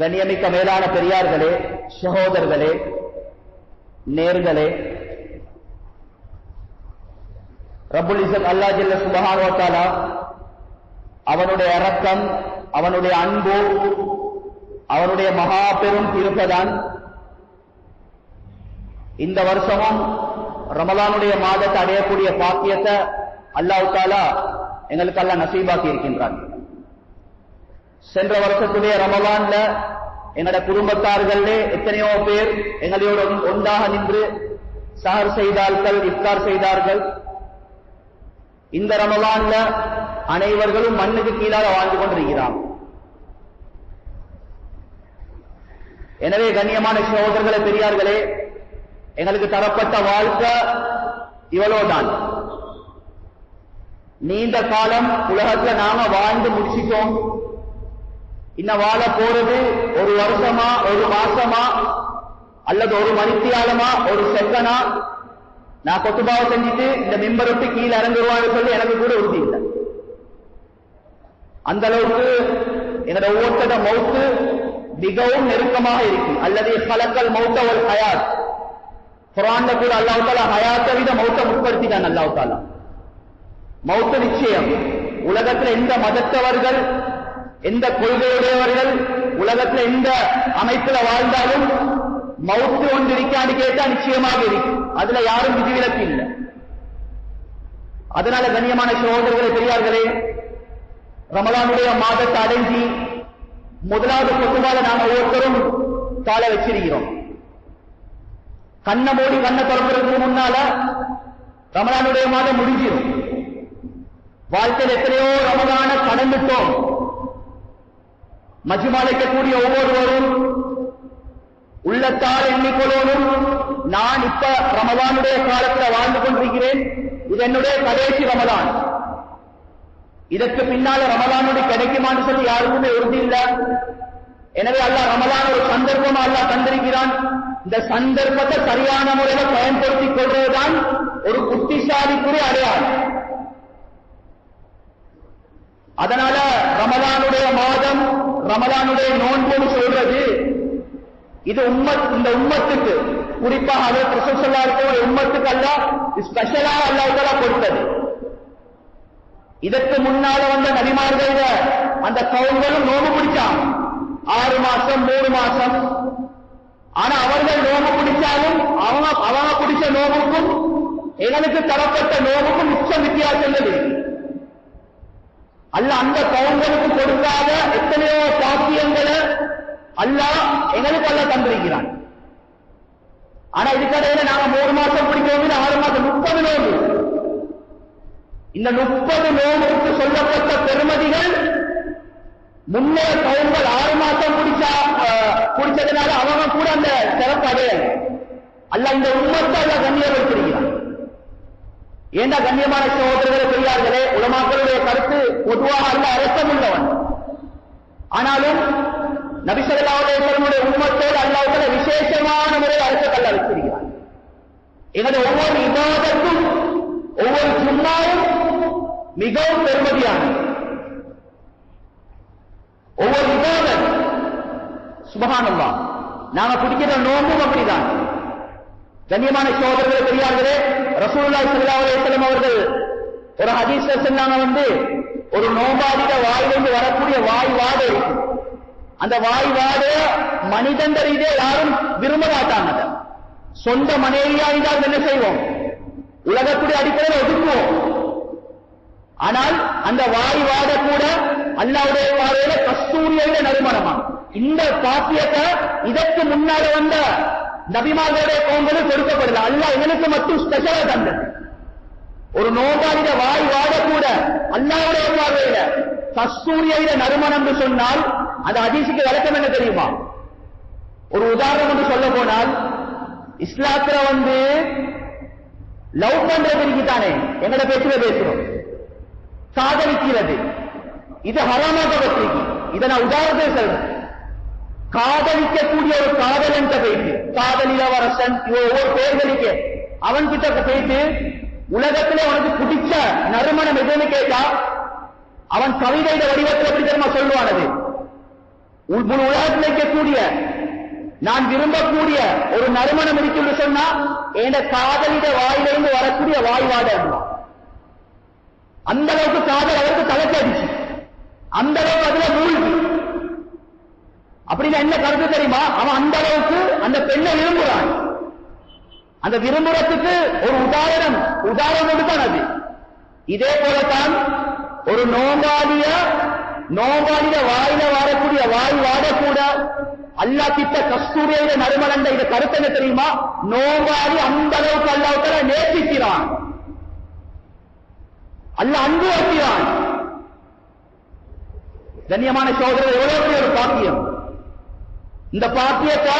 கண்ணியமிக்க மேலான பெரியார்களே, சகோதரர்களே, நேர்களே, ரப்புல் இஸ்ஸத் அல்லாஹ் ஜல்ல சுப்ஹானஹு வ தஆலா அவனுடைய இரக்கம், அவனுடைய அன்பு, அவனுடைய மகா பெரும் கிருபைதான் இந்த வருஷமும் ரமலானுடைய மாதத்தை அடையக்கூடிய பாக்கியத்தை அல்லாஹ் தஆலா எங்களுக்கு அல்லாஹ் நசீபாக்கி இருக்கின்றான். சென்ற வருஷத்துடைய ரமலான்ல எங்களோட குடும்பத்தார்களே எத்தனையோ பேர் எங்களோட ஒன்றாக நின்று சஹர் செய்தார்கள், இஃப்தார் செய்தார்கள். இந்த ரமலான்ல அனைவர்களும் மண்ணுக்கு கீழாக வாழ்ந்து கொண்டிருக்கிறார். எனவே கண்ணியமான சகோதரர்களே, பெரியார்களே, எங்களுக்கு தரப்பட்ட வாழ்க்கை இவ்வளவுதான். நீண்ட காலம் உலகத்துல நாம வாழ்ந்து முடிச்சிட்டோம். இன்னும் வாழ போறது ஒரு வருஷமா, ஒரு மாசமா, அல்லது ஒரு மணித்தியாலமா, ஒரு செகண்டா. நான் கொத்துபாவை செஞ்சுட்டு இந்த மெம்பர் விட்டு கீழே இறங்குவான்னு சொல்லி எனக்கு கூட உறுதி இல்லை. அந்த அளவுக்கு என்னோட ஒவ்வொருத்தட மௌத்து மிகவும் நெருக்கமாக இருக்கு. அல்லது கலக்கல் மௌத்த ஒரு ஹயாத். குர்ஆன்ல கூட அல்லாஹ் தஆலா ஹயாத்தை விட மௌத்தை முற்படுத்திட்டான். அல்லாஹ் தஆலா மௌத்து நிச்சயம். உலகத்தில் எந்த மதத்தவர்கள், எந்த கொள்கையுடையவர்கள், உலகத்தில் எந்த அமைப்புல வாழ்ந்தாலும் மௌத்து ஒன்று இருக்கான்னு கேட்டா நிச்சயமாக இருக்கு. அதுல யாரும் விதிவிலக்கு இல்லை. அதனால கண்ணியமான சகோதரர்களே, பெரியார்களே, ரமலானுடைய மாதத்தை அடைஞ்சி முதலாவது கொத்துபால நாம ஒவ்வொருத்தரும் காலை வச்சிருக்கிறோம். கண்ணை மூடி கண்ணை திறக்கிறதுக்கு முன்னால ரமலானுடைய மாதம் முடிஞ்சிடும். வாழ்க்கையில் எத்தனையோ ரமலான கடந்துட்டோம். மஜ்மாலைக்கக்கூடிய ஒவ்வொருவரும் உள்ளத்தால் எண்ணிக்கொள்ளோனும், நான் இப்ப ரமலானுடைய காலத்தில் வாழ்ந்து கொண்டிருக்கிறேன், இது என்னுடைய கடைசி ரமலான், இதற்கு பின்னால ரமலானுடைய கிடைக்குமான்னு சொல்லி யாருக்குமே உறுதி இல்லை. எனவே அல்லாஹ் ரமலான் ஒரு சந்தர்ப்பமா அல்லாஹ் தந்திருக்கிறான். இந்த சந்தர்ப்பத்தை சரியான முறையில் பயன்படுத்திக் கொள்வதுதான் ஒரு புத்திசாலிக்குரிய அடையாளம். அதனால ரமலானுடைய மாதம், ரமலானுடைய நோன்புன்னு சொல்றது இது இந்த உம்மத்துக்கு, குறிப்பாக அது ரசூல் ஸல்லல்லாஹு அலைஹி வஸல்லம் உம்மத்துக்கு அல்லாஹ் ஸ்பெஷலா அல்லாஹ் தஆலா கொடுத்தது. இதற்கு முன்னால வந்த நபிமார்கள் அந்த கவுங்களும் நோம்பு பிடிச்சாங்க 6 மாசம் 3 மாசம். ஆனா அவர்கள் நோம்பு பிடிச்சாலும் அவங்க பிடிச்ச நோம்புக்கும் எங்களுக்கு தரப்பட்ட நோம்புக்கும் நிச்சயம் வித்தியாசம் இல்லை. அல்லாஹ் அந்த கவுங்களுக்கு கொடுக்காத எத்தனையோ பாக்கியங்களை அல்லாஹ் எங்களுக்கு அல்லாஹ் தந்திருக்கிறான். ஆனா இதுக்கடையில நாங்க 3 மாசம் பிடிக்கவும் 6 மாசம் 30 நோம்பு. இந்த 30 நோம்புக்கு சொல்லப்பட்ட பெருமதிகள் முன்னே கவுங்கள் 6 மாசம் பிடிச்சதுனால அவங்க கூட அந்த சிறப்பு அடையல. அல்லாஹ் இந்த உம்மத்தை அல்லாஹ் கண்ணியப்படுத்திருக்கிறான். ஏண்டா கண்ணியமான சகோதரர்களே, பெரியார்களே, உலமாக்களுடைய கருத்து பொதுவாக அல்லாஹ் அரசம் உள்ளவன். ஆனாலும் நபி ஸல்லல்லாஹு அலைஹி வஸல்லம் உம்மத்தோடு அல்லாஹ் தஆலா விசேஷமான முறையில் அரசத்தை அல்லாஹ் வச்சிருக்கிறான். எங்களுடைய ஒவ்வொரு இபாதத்தும், ஒவ்வொரு சுன்னாவும் மிகவும் பெருமதியானது. ஒவ்வொரு இபாதத் சுப்ஹானல்லாஹ். நாம பிடிக்கிற நோம்பும் அப்படிதான். கண்ணியமான சகோதரர்களே, பெரியார்களே, ரசூலுல்லாஹி ஸல்லல்லாஹு அலைஹி வஸல்லம் அவர்கள் ஒரு ஹதீஸ்ல சொன்னாங்க, ஒரு நோம்பாடிட வாயிலிருந்து வரக்கூடிய வாய் வாடை இருக்கு. அந்த வாய் வாடைய மனிதன் ரீதியா யாரும் விரும்ப மாட்டாங்க. சொந்த மனைவியா இருந்தால் என்ன செய்வோம்? உலகத்துடைய அடிப்படையில் ஒதுக்குவோம். ஆனால் அந்த வாய் வாட கூட அல்லாஹ்வுடைய பார்வையில கஸ்தூரியோட நறுமணமா. இந்த பாக்கியத்தை இதற்கு முன்னால வந்த நபிமார்களுடைய கோங்களும் கொடுக்கப்படல. அல்லாஹ் எங்களுக்கு மட்டும் ஸ்பெஷலா தந்தது. ஒரு நோபாளிட வாய் வாட கூட அல்லாஹ்வுடைய பார்வையில கஸ்தூரியோட நறுமணம் என்று சொன்னால் அந்த ஹதீஸுக்கு விளக்கம் என்ன தெரியுமா? ஒரு உதாரணம் என்று சொல்ல போனால், இஸ்லாத்துல லவ் பண்றது இருக்குதானே, எங்கட பேச்சுல பேசுறோம், காதலிக்கிறது, இது ஹராமாக்கப்பட்டிருக்கு. இதை நான் உதாரணத்தை சொல்றேன். காதலிக்கக்கூடிய ஒரு காதலன் போயிட்டு, காதல் இளவரசன், ஒவ்வொரு பேர்களுக்க அவன் கிட்ட போயிட்டு உலகத்திலே உனக்கு பிடிச்ச நறுமணம் எதுன்னு கேட்டா அவன் கவிதையில வடிவத்தில் எப்படி தெரியுமா சொல்லுவானது? முழு உலகத்தில் இருக்கக்கூடிய நான் விரும்பக்கூடிய ஒரு நறுமணம் இருக்குன்னு சொன்னா என் காதலிட வாயிலிருந்து வரக்கூடிய வாய்வாட அந்த அளவுக்கு காதல் அவருக்கு தலைக்கடிச்சு, அந்த அளவுக்கு அதுல மூழ்கி. அப்படின்னு என்ன கருத்து தெரியுமா? அவன் அந்த அளவுக்கு அந்த பெண்ணை விரும்புறான். அந்த விரும்புறதுக்கு ஒரு உதாரணம் தான் அது. இதே போலத்தான் ஒரு நோம்பாளிய வாயில வரக்கூடிய வாய் வாடக்கூட அல்லாஹ் கிட்ட கஸ்தூரியில நறுமணந்த இத கருத்து என்ன தெரியுமா? நோம்பாளி அந்த அளவுக்கு அல்லாஹ்வுத்தால நேசிக்கிறான், அல்லாஹ் அன்பு வைக்கிறான். கண்ணியமான சகோதரர், எவ்வளவு பெரிய ஒரு பாக்கியம்! இந்த பாக்கியத்தை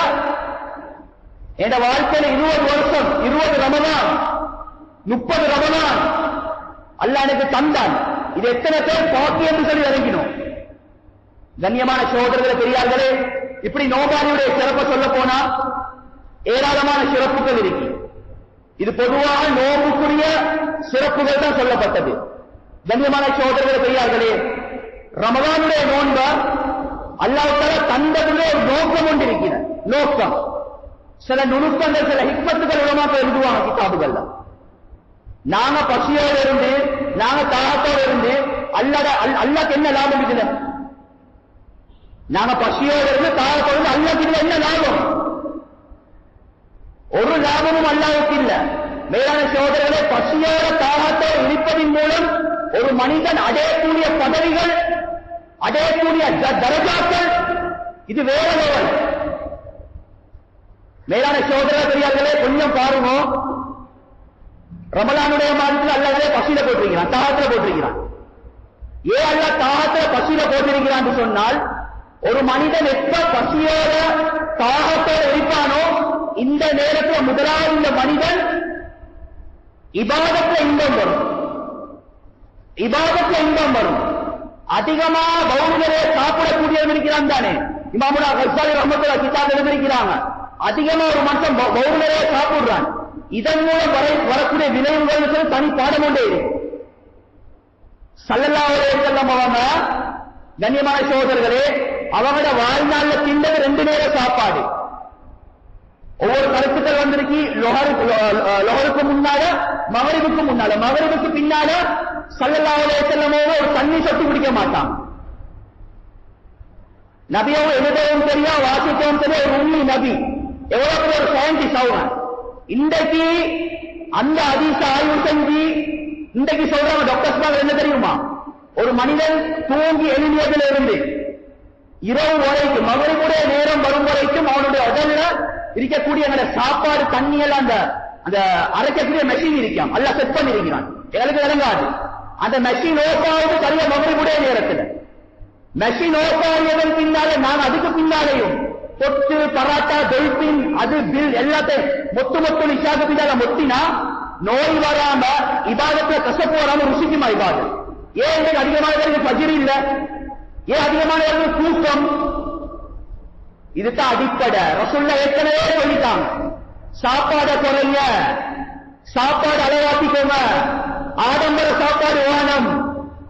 என் வாழ்க்கையில 20 வருஷம், 20 ரமலான், 30 ரமலான் அல்லாஹ் எனக்கு தந்தான். இது எத்தனை பேர் பாக்கியம் சொல்லி இறங்கினோம். கண்ணியமான சகோதரர்களே, பெரியார்களே, இப்படி நோம்பாளியுடைய சிறப்பை சொல்ல போனா ஏராளமான சிறப்புகள் இருக்கு. இது பொதுவாக நோம்புக்குரிய சிறப்புகள் தான் சொல்லப்பட்டது. கண்ணியமான சகோதரர்களே, பெரியார்களே, ரமலானுடைய நோன்ப அல்லாஹ்வுத்தாலா தந்ததுல ஒரு நோக்கம் ஒன்று இருக்கிற நோக்கம். சில நுணுக்கங்கள், சில ஹிக்மத்துகள் உலமாக்கள் எழுதுவாங்க கிதாபுகள்ல. நாங்க பசியோடு இருந்து, நாங்க தாகத்தோடு இருந்து அல்லாஹ்க்கு என்ன லாபம் இதுல? நாங்க பசியோடு இருந்து தாகத்தோடு இருந்து அல்லாஹ்க்கு இதுல என்ன லாபம்? ஒரு லாபமும் அல்லாஹ்வுக்கு இல்ல. மேலான சகோதரர்களே, பசியோட தாகத்தோடு இருப்பதின் மூலம் ஒரு மனிதன் அடையக்கூடிய பதவிகள், அடையக்கூடிய தரஜாக்கள், இது வேற லெவல். மேலான சகோதரர்களே, பெரியார்களே, கொஞ்சம் பாருங்க. ரமலானுடைய மாதத்தில் அல்லாஹ்வே பசியில போட்டிருக்கிறான், தாகத்துல போட்டிருக்கிறான். ஏன் அல்லாஹ் தாகத்துல பசியில போட்டிருக்கிறான் சொன்னால், ஒரு மனிதன் எப்ப பசியோட தாகத்தோடு இருப்பானோ இந்த நேரத்தில் முதலாவது இந்த மனிதன் இபாதத்துல இன்பம் வரும், இபாதத்துல இன்பம் வரும். அதிகமா பௌர்ணரே சாப்பிடக்கூடியவன் இருக்கிறான் தானே. இமாமுனா கஸ்ஸாலி ரஹ்மத்துல்லாஹி கிதாப் எழுதியிருக்கிறாங்க, அதிகமா ஒரு மனுஷன் பௌர்ணரே சாப்பிடுறான். இதன் மூலம் வரக்கூடிய விளைவுகள் தனி பாடம் கொண்டே இருக்கு. ஸல்லல்லாஹு அலைஹி வஸல்லம் அவங்க, கண்ணியமான சகோதரர்களே, அவங்களோட வாழ்நாள்ல திண்டது 2 நேர சாப்பாடு. ஒவ்வொரு கருத்துக்கள் வந்திருக்கு. லொஹருக்கு முன்னால, மகரிபுக்கு முன்னால, மகரிபுக்கு பின்னால ஸல்லல்லாஹு அலைஹி வஸல்லம் ஒரு தண்ணி சொட்டு குடிக்க மாட்டான். நபியவும் எழுதவும் தெரியும், வாசிக்கவும் தெரியும், ஒரு உண்மை நபி. எவ்வளவு பெரிய ஒரு சயின்டிஸ்ட் அவங்க. இன்றைக்கு அந்த ஹதீஸ ஆய்வு செஞ்சு இன்றைக்கு சொல்றாங்க டாக்டர்ஸ் என்ன தெரியுமா? ஒரு மனிதன் தூங்கி எழுதியதில் இருந்து இரவு வரைக்கும், மகரிபுடைய நேரம் வரும் வரைக்கும் அவனுடைய உடல்ல இருக்கக்கூடிய சாப்பாடு தண்ணி எல்லாம் அந்த அரைக்கக்கூடிய மெஷின் இருக்கான், அல்ல செட் பண்ணி இருக்கிறான். எங்களுக்கு இறங்காது. அந்த மெஷின் ஓட்டாவது சரியா மகரிபுடைய நேரத்தில். மெஷின் ஓட்டாடியதன் பின்னால நான் அதுக்கு பின்னாலேயும் தொட்டு பராட்டா டொல்பின் அது பில் எல்லாத்தையும் மொத்து நிஷாக்கு பின்னால மொத்தினா நோய் வராம இபாதத்துல கசப்பு வராம ருசிக்குமா இபாதம்? ஏன் அதிகமான பஜிரி இல்ல? ஏன் அதிகமான தூக்கம்? இதுதான் அடிப்படை. ரசூலுல்லாஹ் ஏற்கனவே சொல்லிட்டாங்க, சாப்பாடை குறைய, சாப்பாடு அளவாக்கிக்கோங்க, ஆடம்பர சாப்பாடு வேணும்.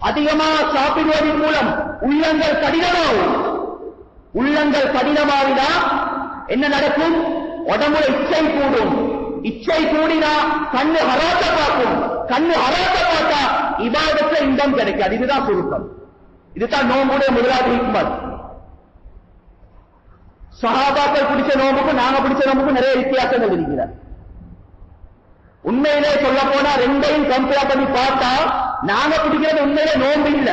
அதிகமா சாப்பிடுவதன் மூலம் உள்ளங்கள் கடினமாகும். உள்ளங்கள் கடினமாவினா என்ன நடக்கும்? உடம்புல இச்சை கூடும். இச்சை கூடினா கண்ணு ஹராத்த பார்க்கும். கண்ணு ஹராத்த பார்த்தா இபாதத்துல இன்பம் கிடைக்காது. இதுதான் சுருக்கம். இதுதான் நோம்புடைய முதலாவது ஹிக்மத். சஹாபாக்கள் பிடிச்ச நோம்புக்கும் நாங்க பிடிச்ச நோம்புக்கும் நிறைய வித்தியாசங்கள் இருக்கிறார். உண்மையிலே சொல்ல போனா ரெண்டையும் கம்பேர் பண்ணி பார்த்தா நாங்க பிடிக்கிறது உண்மையிலே நோம்பு இல்ல.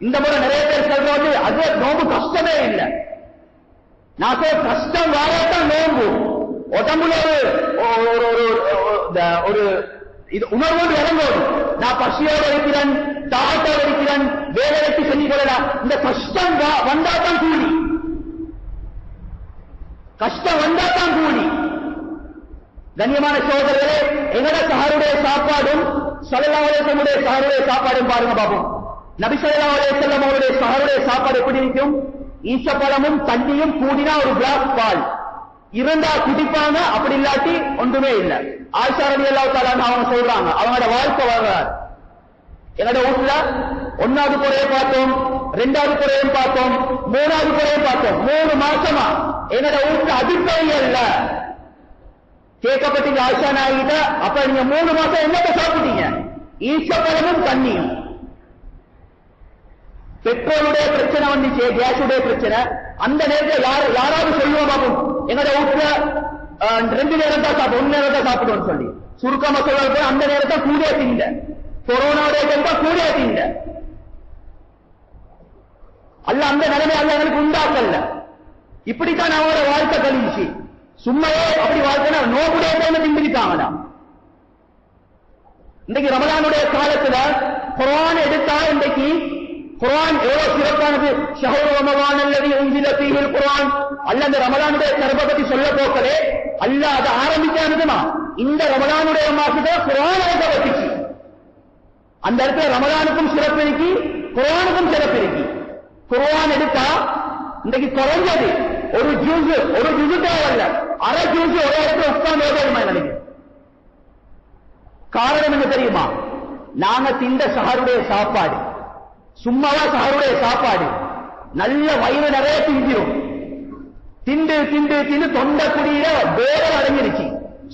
இந்த முறை நிறைய பேர் சொல்றது அது நோம்பு கஷ்டமே இல்லை. நான் கஷ்டம் வாரத்தான் நோம்பு. உடம்புல ஒரு இது உணர்வோடு இறங்கோடு. நான் பசியோடு இருக்கிறேன், தாகத்தோடு இருக்கிறேன், வேலை வெட்டி செஞ்சு கொள்ளலாம். இந்த கஷ்டம் வந்தாதான் கூலி, கஷ்டம் வந்தாதான் கூலி. கண்ணியமான சகோதரர்களே, எங்கட சஹருடைய சாப்பாடும் ஸல்லல்லாஹு அலைஹி வஸல்லம் சஹருடைய சாப்பாடும் பாருங்க பாப்போம். நபி ஸல்லல்லாஹு அலைஹி வஸல்லம் அவருடைய சஹருடைய சாப்பாடு எப்படி இருக்கும்? ஈச்சப்பழமும் தண்ணியும் கூடினா ஒரு கிளாஸ் பால் இருந்தா குடிப்பாங்க, அப்படி இல்லாட்டி ஒன்றுமே இல்லை. ஆயிஷா ரலியல்லாஹு தஆலா அவங்க சொல்றாங்க, அவங்களோட வாழ்க்கை வரலாறு. என்னோட வீட்டுல 1வது குறைய பார்த்தோம், ரெண்டாவது குறையும் பார்த்தோம், மூணாவது குறையும் பார்த்தோம். 3 மாசமா என்னோட வீட்டு அடிப்படை அல்ல கேட்கப்பட்டீங்க ஆயிஷா நாயிட்ட. அப்ப நீங்க 3 மாசம் என்னத்தை சாப்பிட்டீங்க? ஈச்சப்பழமும் தண்ணியும். பெட்ரோலுடைய பிரச்சனை வந்துச்சு, கேஸுடைய பிரச்சனை. அந்த நேரத்தில் யாராவது சொல்லுவோம் பாப்போம், எங்கட வீட்டுல 2 நேரம் தான் சாப்பிடும், 1 நேரம் தான் சாப்பிடுவோம் சொல்லி சுருக்கமா சொல்ல. அந்த நேரத்தை கூடே திங்க, கொரோனாவுடைய டைம் கூடே திங்க. அல்ல அந்த நிலைமை அல்ல எங்களுக்கு உண்டாக்கல்ல. இப்படித்தான் அவரோட வாழ்க்கை கழிச்சு. சும்மையே அப்படி வாழ்க்கை நோக்குடைய டைம் திம்பிட்டாங்களா? இன்றைக்கு ரமலானுடைய காலத்துல குர்ஆன் எடுத்தா இன்றைக்கு குர்ஆன் எவ்வளவு சிறப்பானது. ஷஹ்ரு ரமலான் அல்லதி உன்சில ஃபீஹில் குர்ஆன். அல்லாஹ் இந்த ரமலானுடைய சிறப்பை பத்தி சொல்ல போக்கலே அல்லாஹ் அதை ஆரம்பிச்சானுமா இந்த ரமலானுடைய மாசத்துல குர்ஆன் இறக்கப்பட்டுச்சு. அந்த இடத்துல ரமலானுக்கும் சிறப்பு இருக்கு, குர்ஆனுக்கும் சிறப்பு இருக்கு. குர்ஆன் எடுத்தா இன்றைக்கு குறைஞ்சது ஒரு ஜூஸ் தேவையில்ல, அரை ஜூஸ் ஒரே இடத்துல உட்கார்ந்து ஓடுமா நினைக்கிறேன். காரணம் என்ன தெரியுமா? நாங்க திண்ட சஹருடைய சாப்பாடு சும்மாவா? சஹருடைய சாப்பாடு நல்ல வயிறு நிறைய திங்கிறோம். திண்டு திண்டு திண்டு தொண்டை குடியில வேதம் அடங்கிருச்சு.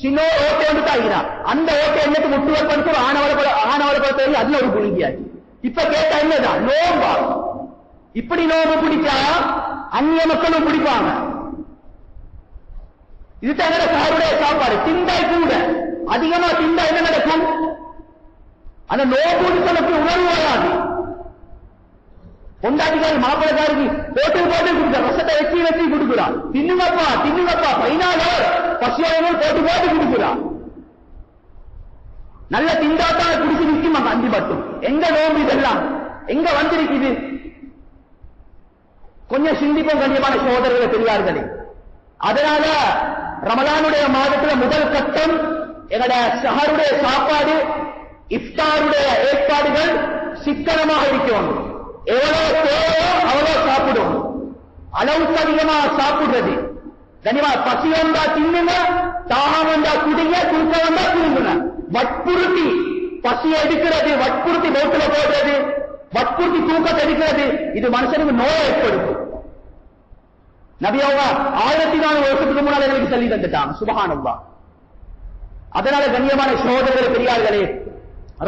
சின்ன ஓட்டை வந்து தாங்கினா அந்த ஓட்டை என்னத்து முட்டு வைப்பது ஆணவளப்பட அதுல ஒரு குழுங்கியாச்சு. இப்ப கேட்டா என்னதான் நோம்பா? இப்படி நோம்பு பிடிச்சா அந்நிய மக்களும் பிடிப்பாங்க. இது தவிர சஹருடைய சாப்பாடு திண்டாய் கூட அதிகமா திண்டா என்ன நடக்கும்? அந்த நோம்பு சொல்லக்கூடிய உணர்வு வராது. பொண்டாட்டிக்காரி மாப்பிளக்காரிக்கு போட்டு போட்டு கொடுக்குற ரசத்தை வச்சு கொடுக்குறான். தின்னுங்கப்பா தின்னுங்கப்பா 14 பசியோகம் போட்டு போட்டு கொடுக்குறான். நல்ல திண்டாத்தான் குடிச்சு நிற்கும் அந்தி மட்டும். எங்க நோம்பு இதெல்லாம் எங்க வந்திருக்குது? கொஞ்சம் சிந்திப்போம் கண்ணியமான சகோதரர்களை பெரியார்களே. அதனால ரமலானுடைய மாதத்துல முதல் கட்டம் எங்கட சஹருடைய சாப்பாடு இஃப்தாருடைய ஏற்பாடுகள் சிக்கனமாக இருக்கணும். எவ்வளவு தேவையோ அவ்வளவு சாப்பிடும். அளவுக்கு அதிகமா சாப்பிடுறது கனிமா. பசி வந்தா தின்னுங்க, தாகம் வந்தா குடிங்க, தூக்க வந்தா தூங்குங்க. வற்புறுத்தி பசி எடுக்கிறது, வற்புறுத்தி நோட்டுல போடுறது, வற்புறுத்தி தூக்கத்தை எடுக்கிறது, இது மனுஷனுக்கு நோயை ஏற்படுத்தும். நபி அவங்க 1400 வருஷத்துக்கு முன்னாடி எங்களுக்கு சொல்லி தந்துட்டாங்க. சுப்ஹானல்லாஹ். அதனால கண்ணியமான சகோதரர்களே பெரியார்களே,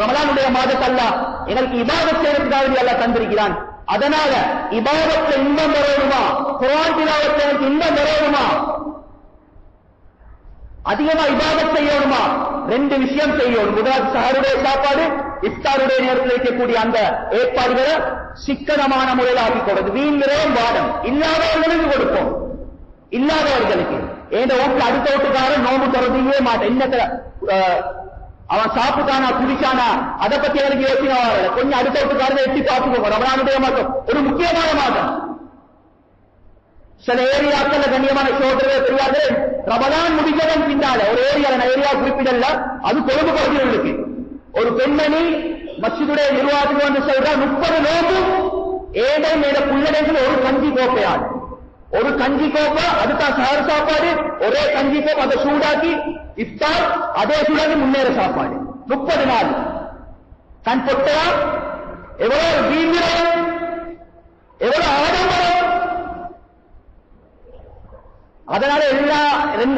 ரமலானுடைய மாதத்தை அல்லாஹ் எங்களுக்கு இபாதத் செய்யறதுக்காக அல்லாஹ் தந்திருக்கிறான். அதனால இபாதத்துல இன்பம் வரணுமா, குர்ஆன் திலாவத்துல எனக்கு இன்பம் வரணுமா, அதிகமா இபாதத் செய்யணுமா? 2 விஷயம் செய்யணும். முதலாவது சஹருடைய சாப்பாடு, இஃப்தாருடைய நேரத்தில் வைக்கக்கூடிய அந்த ஏற்பாடுகளை சிக்கனமான முறையில் ஆக்கிக் கொடுது. வீண் விரயம் வாடம் இல்லாதவர்களுக்கு கொடுப்போம். இல்லாதவர்களுக்கு ஏன் வீட்டுல அடுத்த வீட்டுக்காரன் நோம்பு தொடர்ந்தே மாட்டேன். இன்னத்துல அவன் சாப்பிட்டானா குடிச்சானா அதை பத்தி எனக்கு யோசனை வரல. கொஞ்சம் அடுத்த வீட்டுக்காரரை எட்டி பார்த்துக்கோங்க. ரமலானுடைய மாதம் ஒரு முக்கியமான மாதம். சில ஏரியாக்கள் கண்ணியமான சோதரர்கள் தெரியாது. ரமலான் முடிஞ்சதன் பின்னால ஒரு ஏரியா குறிப்பிடல, அது கொழும்பு பகுதியில் இருக்கு. ஒரு பெண்மணி மஸ்ஜிதுடைய நிர்வாகத்துக்கு வந்து சொல்ற 30 நோம்பு ஏழை மேல புள்ளடைகள் ஒரு கஞ்சி கோப்பையாடு, ஒரு கஞ்சி கோப்பை அதுதான் சஹர் சாப்பாடு, ஒரே கஞ்சி கோப்பை அதை சூடாக்கி இஃப்தார் அதே சூடாக்கி முன்னேற சாப்பாடு 30 நாள். கண் பொட்டா எவ்வளவு வீரம், எவ்வளவு ஆடம்பரம். அதனால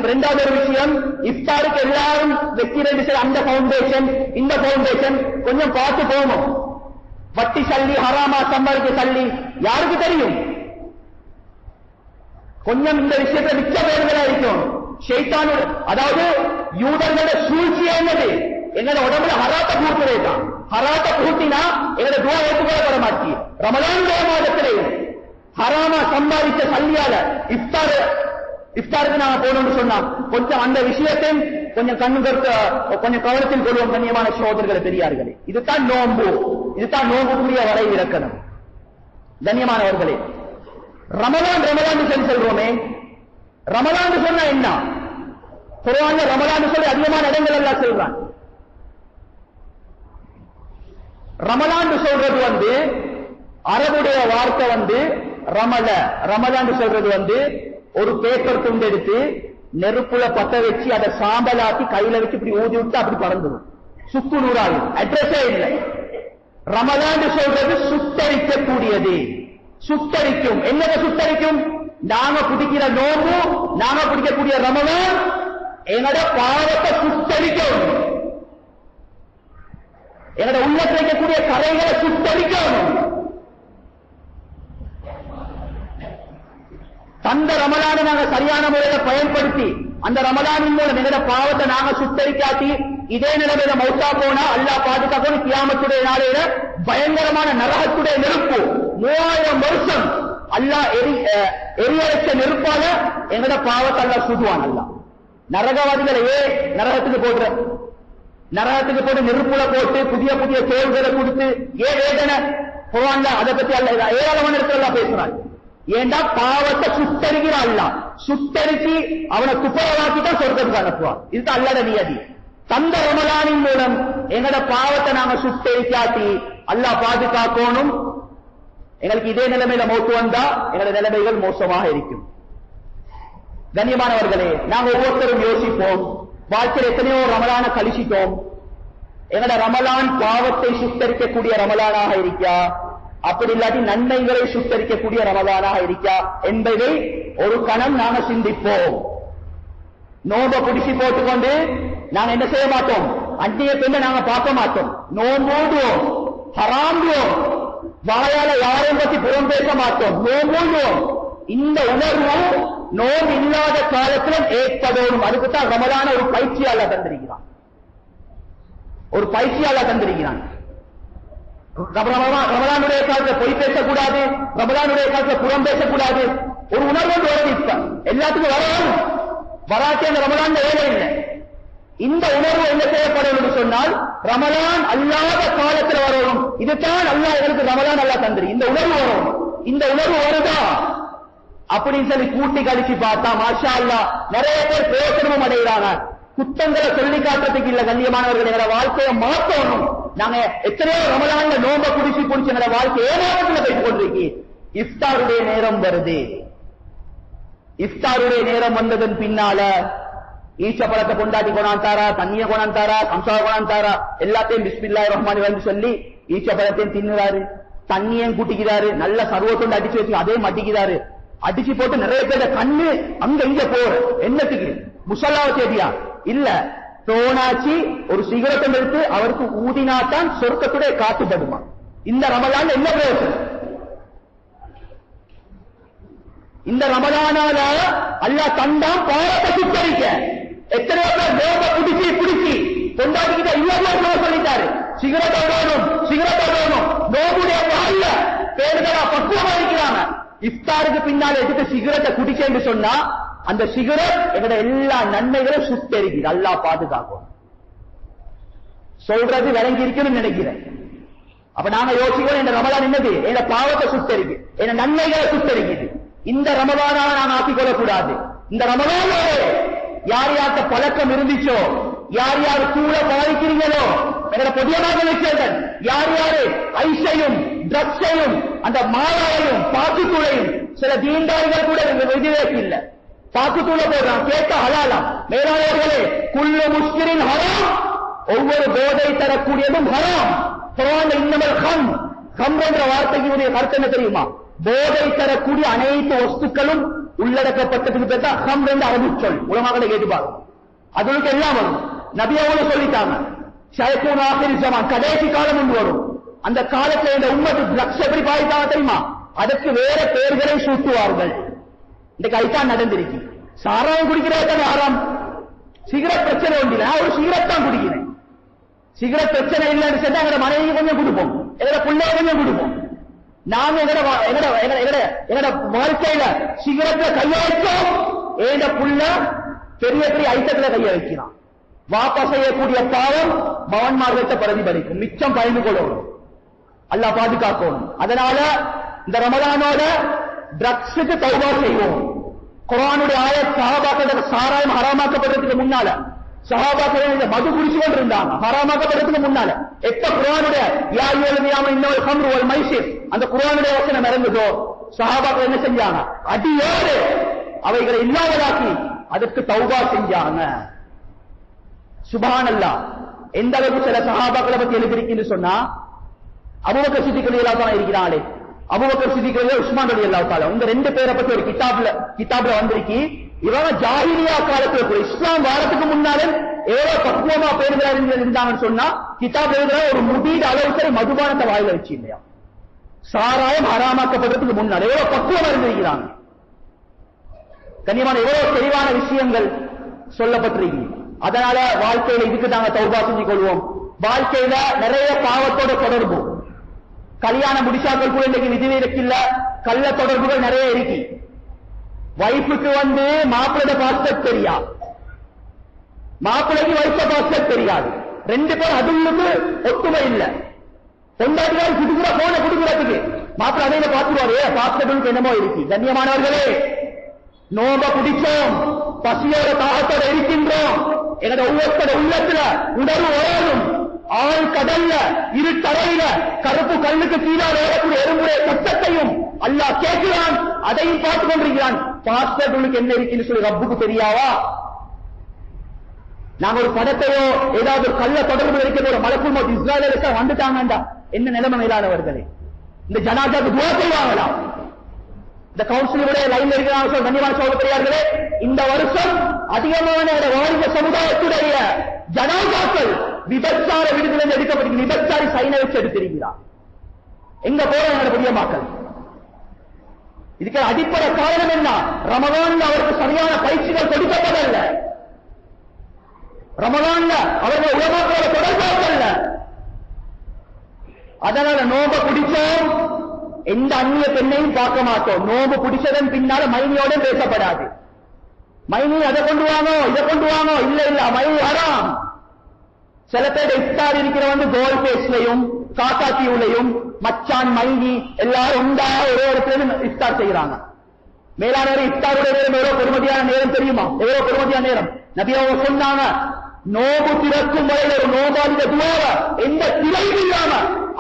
இரண்டாவது ஒரு விஷயம், இஃப்தாருக்கு எல்லாரும் வைக்கிறது அந்த பவுண்டேஷன் இந்த பவுண்டேஷன் கொஞ்சம் பார்த்து போகணும். வட்டி சல்லி ஹராமா சம்பாதிக்க சல்லி யாருக்கு தெரியும்? கொஞ்சம் இந்த விஷயத்தை மிச்ச பேர்களா இருக்கும். ஷைத்தான் அதாவது யூதர்களோட சூழ்ச்சி என்னது? எங்களோட உடம்புல ஹராத்த பூர்த்திலே தான். ஹராத்த பூர்த்தினா எங்களோட துவா ஏற்றுக்கொள்ளப்பட மாட்டி. ரமலானுடைய மாதத்திலேயும் ஹராமா சம்பாதித்த சல்லியால இஃப்தாருக்கு நாங்க போகணும்னு சொன்னா கொஞ்சம் அந்த விஷயத்தை கொஞ்சம் கொஞ்சம் கவனத்தில் கொள்வோம். கண்ணியமான சகோதரர்களை பெரியார்களே, இதுதான் நோம்பு, இதுதான் நோம்புக்குரிய வரை இறக்கணும். கண்ணியமானவர்களே, ரமலான் சொல்லி சொல்றோமே, ரமலான் சொன்னா என்ன? குர்ஆன்ல ரமலான் சொல்லி அதிகமான இடங்கள் எல்லாம் சொல்றான். ரமலான் சொல்றது அரபுடைய வார்த்தை ரமலான் சொல்றது ஒரு பேப்பர் துண்டு எடுத்து நெருப்புல பத்த வச்சு அதை சாம்பலாக்கி கையில வச்சு இப்படி ஊதி விட்டு அப்படி பறந்துடும், சுக்கு நூறாகும், அட்ரஸே இல்லை. ரமலான் சொல்றது சுத்தரிக்கக்கூடியது. சுத்தரிக்கும். என்னதை சுத்தரிக்கும்? நாங்க பிடிக்கிற நோம்பு, நாங்க பிடிக்கக்கூடிய ரமலான் எங்கட பாவத்தை சுத்தரிக்கும், எங்கட உள்ளத்தில் இருக்கக்கூடிய கரைகளை சுத்தரிக்கும். அந்த ரமலானை நாங்க சரியான முறையில பயன்படுத்தி அந்த ரமலானின் மூலம் எங்கட பாவத்தை நாங்க சுத்தரிக்காட்டி இதே நிலைமையில மௌத்தா போனா அல்லாஹ் பாதுகாக்கணும். கியாமத்துடைய நாளையில பயங்கரமான நரகத்துடைய நெருப்பு 3000 வருஷம் அல்லாஹ் எரியச்ச நெருப்பால எங்கட பாவத்தை அல்லாஹ் சுடுவான். அல்லாஹ் நரகவாதிகளை நரகத்துக்கு போட்டு நெருப்புல போட்டு புதிய புதிய தோள்களை கொடுத்து வேதனை போவான்ல. அதை பத்தி அல்ல ஏராளமான இடத்துல பேசுறான். ஏண்டா பாவத்தை சுத்தரிக்கிறான். அல்லாஹ் சுத்தரிச்சு அவனை துப்புரவாக்கிதான் சொர்க்கத்துக்கு அனுப்புவான். இதுதான் அல்லாஹ்வுடைய நியதி. தந்த ரமலானின் மூலம் எங்கட பாவத்தை நாங்க சுத்தரிக்காட்டி அல்லாஹ் பாதுகாக்கணும். எங்களுக்கு இதே நிலைமையில மௌத்து வந்தா எங்களோட நிலைமைகள் மோசமாக இருக்கும். கண்ணியமானவர்களே, நாங்க ஒவ்வொருத்தரும் யோசிப்போம், வாழ்க்கையில் எத்தனையோ ரமலான கழிச்சிட்டோம். எங்கட ரமலான் பாவத்தை சுத்தரிக்கக்கூடிய ரமலானாக இருக்கா, அப்படி இல்லாட்டி நன்மைகளை சுத்தரிக்கக்கூடிய ரமலானாக இருக்கா என்பதை ஒரு கணம் நாங்க சிந்திப்போம். நோம்ப பிடிச்சி போட்டுக்கொண்டு நாங்க என்ன செய்ய மாட்டோம், அந்நிய பெண்ணை நாங்க பார்க்க மாட்டோம், நோம்போடுவோம், ஹராம்புவோம், வாயால யாரையும் பத்தி புறம் பேச மாட்டோம், நோம்போடுவோம். இந்த உணர்வு நோம்பு இல்லாத காலத்திலும் ஏற்படும். அதுக்குத்தான் ரமலான ஒரு பயிற்சியாளர் தந்திருக்கிறான், ஒரு பயிற்சியாளர் தந்திருக்கிறான். ரமலானுடைய காலத்தில் பொய் பேசக்கூடாது, ரமலானுடைய காலத்தில் புறம் பேசக்கூடாது. ஒரு உணர்வு வருது. எல்லாத்துக்கும் வரணும், வராட்டி அந்த ரமலான் வேலை இல்லை. இந்த உணர்வு என்ன செய்யப்படும் என்று சொன்னால் ரமலான் அல்லாத காலத்தில் வரணும். இதுதான் அல்லாஹ் எங்களுக்கு ரமலான் அல்லாஹ் தந்திரி. இந்த உணர்வு வரும். இந்த உணர்வு வருதா அப்படின்னு சொல்லி கூட்டி கழிச்சு பார்த்தா மாஷா அல்லாஹ் நிறைய பேர் பிரயோஜனமும் அடைகிறாங்க. குத்தங்களை சொல்லி காட்டுறதுக்கு இல்ல. கண்ணியமானவர்கள், எங்களோட வாழ்க்கையை மாற்றணும். நாங்க எத்தனையோ ரமலான்ல நோம்ப குடிச்சு எங்களோட வாழ்க்கை ஏமாற்றத்தில் போய்க் கொண்டிருக்கி. இஃப்தாருடைய நேரம் வருது. இஃப்தாருடைய நேரம் வந்ததன் பின்னால ஈச்சப்பழத்தை கொண்டாடி கொண்டாந்தாரா, தண்ணிய கொண்டாந்தாரா, கம்சா கொண்டாந்தாரா, எல்லாத்தையும் பிஸ்மில்லாஹிர் ரஹ்மானிர் ரஹீம் சொல்லி ஈச்சப்பழத்தையும் தின்னுறாரு, தண்ணியும் கூட்டிக்கிறாரு, நல்ல சர்வத்தொண்டு அடிச்சு வச்சு அதே மட்டிக்கிறாரு. அடிச்சு போட்டு நிறைய பேர கண்ணு அங்க இங்க போற என்னத்துக்கு முசல்லாவ தேதியா இல்ல, தோணாச்சி ஒரு சிகரெட்டை எடுத்து அவருக்கு ஊதினாத்தான் சொர்க்கத்துடைய காத்துப்படுமா. இந்த ரமலான் என்ன பிரயோசனம்? இந்த ரமலானால அல்லாஹ் தந்தான் பாவத்தை சுத்தரிக்க. எத்தனையோ பேர் நோம்ப குடிச்சு கொண்டாடிக்கிட்ட இல்ல சொல்லிட்டாரு. சிகரெட்டை வேணும் நோபுடைய வாழ்ல பேருகளா பக்குவமா இருக்கிறாங்க. இஃப்தாருக்கு பின்னால் எடுத்து சிகரெட்டை குடிச்சேன்னு சொன்னா அந்த சிகரெட் எங்கட எல்லா நன்மைகளும் சுத்தரிக்குது. அல்லாஹ் பாதுகாக்கும். சொல்றது விளங்கி இருக்குன்னு நினைக்கிறேன். அப்ப நாங்க யோசிக்கணும், இந்த ரமலான் என்னது? எங்க பாவத்தை சுத்தரிக்கு, எங்க நன்மைகளை சுத்தரிக்குது. இந்த ரமலானால நாங்க ஆக்கிக்கொள்ளக்கூடாது. இந்த ரமலானே யார் யார்கிட்ட பழக்கம் இருந்துச்சோ, யார் யார் கூட பாதிக்கிறீங்களோ, எங்களை பொதுவாக வச்சேன், யார் யாரு ஐசையும் ட்ரக்ஸையும் அந்த மாலாவையும் பாக்குத்தூளையும், சில தீண்டாரிகள் கூட விதிவேக்கு இல்ல, பாக்குத்தூள போடுறான், கேட்க ஹலாலாம். மேலாளர்களே, குல்லு முஸ்கிரின் ஹராம், ஒவ்வொரு போதை தரக்கூடியதும் ஹராம். குர்ஆன்ல இன்னமல் கம் என்ற வார்த்தைக்கு கருத்து என்ன தெரியுமா? போதை தரக்கூடிய அனைத்து வஸ்துக்களும் உள்ளடக்கப்பட்டதுக்கு பேர் தான் ஹம் என்ற அரபு சொல். உலமாக்களை கேட்டு பாருங்க, அதுக்கு எல்லாம் வரும். நபி அவங்க சொல்லிட்டாங்க, ஷைக்கூன் ஆகிர் ஜமான், கடைசி காலம் ஒன்று வரும். அந்த காலத்தில் இந்த உம்மத்து ட்ரக்ஸ் எப்படி பாதித்தாங்க தெரியுமா? அதற்கு வேற பெயர்களை சூட்டுவார்கள். இன்றைக்கு அதுதான் நடந்திருக்கு. சாராயம் குடிக்கிறத ஆறாம், சிகரெட் பிரச்சனை ஒன்றில்லை, நான் ஒரு சிகரெட் தான் குடிக்கிறேன். சிகரெட் பிரச்சனை இல்லைன்னு சொன்னா எங்க மனைவி கொஞ்சம் கொடுப்போம், எங்க பிள்ளை கொஞ்சம் கொடுப்போம். நாங்க எங்கட வாழ்க்கையில சிகரெட்ல கைய வைச்சோம், ஏண்ட புள்ள பெரிய பெரிய ஐட்டத்துல கைய வைக்கிறான். வாப்பா செய்யக்கூடிய பாவம் மகன்மார்கிட்ட பிரதிபலிக்கும். மிச்சம் பயந்து கொள்ளணும், அல்லாஹ் பாதுகாக்கணும். அதனால இந்த ரமலானோட ட்ரக்ஸுக்கு தௌபா செய்வோம். குர்ஆனுடைய ஆயத் சஹாபாக்கள் சாராயம் ஹராமாக்கப்படுறதுக்கு முன்னால சஹாபாக்கள் இந்த மது குடிச்சு கொண்டு இருந்தாங்க, ஹராமாக்கப்படுறதுக்கு முன்னால. எப்ப குர்ஆனுடைய யா அய்யுஹல்லதீன இன்னல் ஹம்ரு வல் மைசிர் அந்த குர்ஆனுடைய வசனம் இறங்குதோ, சஹாபாக்கள் என்ன செஞ்சாங்க? அடியோடு அவைகளை இல்லாததாக்கி அதற்கு தௌபா செஞ்சாங்க. சுப்ஹானல்லாஹ். எந்த அளவுக்கு சில சஹாபாக்களை பத்தி எழுதிருக்குன்னு சொன்னா, அபூபக்கர் சித்திக் ரலியல்லாஹு அன்ஹு இருக்கிறாங்களே, அபூபக்கர் சித்திக் ரலியல்லாஹு உஸ்மான் ரலியல்லாஹு தஆலா இந்த ரெண்டு பேரை பத்தி ஒரு கிதாப்ல வந்திருக்கு. இவங்க ஜாஹிலியா காலத்துல இஸ்லாம் வாரத்துக்கு முன்னாலே எவ்வளவு பக்குவமா பேருகிறார்கள் இருந்தாங்கன்னு சொன்னா கிதாப் எழுதுற ஒரு முடீட அளவுக்கு மதுபானத்தை வாயில வச்சு இல்லையா, சாராயம் ஹராமாக்கப்படுறதுக்கு முன்னாடி எவ்வளவு பக்குவம் இருந்திருக்கிறாங்க. கண்ணியமான எவ்வளவு தெளிவான விஷயங்கள் சொல்லப்பட்டிருக்கு. அதனால வாழ்க்கையில இதுக்கு நாங்க தௌபா செஞ்சு கொள்வோம். வாழ்க்கையில நிறைய பாவத்தோட தொடர்பு, கல்யாணம் முடிச்சாக்கள் கூட இன்னைக்கு விதிவிலக்கில்ல கள்ள தொடர்புகள் நிறைய இருக்கு. வைஃபுக்கு மாப்பிள்ளை பாஸ்டர் தெரியா, மாப்பிள்ளைக்கு வைஃப பாஸ்டர் தெரியாது, ரெண்டு பேரும் அதுக்கு ஒத்துமை இல்ல. கொண்டாடியால் குடுக்குற போன குடுக்குறதுக்கு மாப்பிள்ளை அதையில பார்த்துருவாரு பாஸ்டர்களுக்கு என்னமோ இருக்கு. கண்ணியமானவர்களே, நோம்ப பிடிச்சோம், பசியோட தாகத்தோட இருக்கின்றோம், எனது ஒவ்வொருத்தர உள்ளத்துல உணர்வு ஓடும். ஆள் கடல்ல இருட்டறையில கருப்பு கல்லுக்கு கீழால் ஓடக்கூடிய எறும்புடைய சத்தத்தையும் அல்லாஹ் கேட்கிறான், அதையும் பார்த்துக் கொண்டிருக்கிறான். பாஸ்டர்களுக்கு என்ன இருக்குன்னு சொல்லி ரப்புக்கு தெரியாவா? நாங்க ஒரு படத்தையோ ஏதாவது ஒரு கள்ள தொடர்பு இருக்கிற மலக்குள் மௌத் இஸ்ராயலுக்கு வந்துட்டாங்கண்டா என்ன நிலைமை மேலானவர்களே? இந்த ஜனாதாக்கு துவா செய்வாங்களா? இந்த கவுன்சிலுடைய லைன்ல இருக்கிறாங்க. கண்ணியமான சகோதரர்களே, இந்த வருஷம் அதிகமான வாலிப சமுதாயத்துடைய ஜனாதாக்கள் விபச்சார விடுதலை எடுக்கப்பட்டு விபச்சாரி சைனை வச்சு எடுத்திருக்கிறார். எங்க போற பெரிய மக்கள் இதுக்கு அடிப்படை காரணம் என்ன? ரமலான்ல அவருக்கு சரியான பயிற்சிகள் கொடுக்கப்படல, ரமலான்ல அவர்கள் உலகத்தோட தொடர்பாகல. அதனால நோம்ப பிடிச்சோம், எந்த அந்நிய பெண்ணையும் பார்க்க மாட்டோம். நோம்பு பிடிச்சதன் பின்னால மைனியோட பேசப்படாது. மைனி அதை கொண்டு வாங்க இதை கொண்டு வாங்க, இல்ல இல்ல மைனி ஹராம். சில பேர் இஃப்தார் இருக்கிறவங்க கோல் பேஸ்லையும் காக்காத்தீவுலையும் மச்சான் மைனி எல்லாரும் உண்டா ஒரே இடத்துல இஃப்தார் செய்யறாங்க. மேலான இஃப்தாருடைய நேரம் எவ்வளவு பெருமதியான நேரம் தெரியுமா? எவ்வளவு பெருமதியான நேரம்? நபி அவங்க சொன்னாங்க, நோம்பு திறக்கும் வரையில் ஒரு நோபாளித துவாவ எந்த திரையும் இல்லாம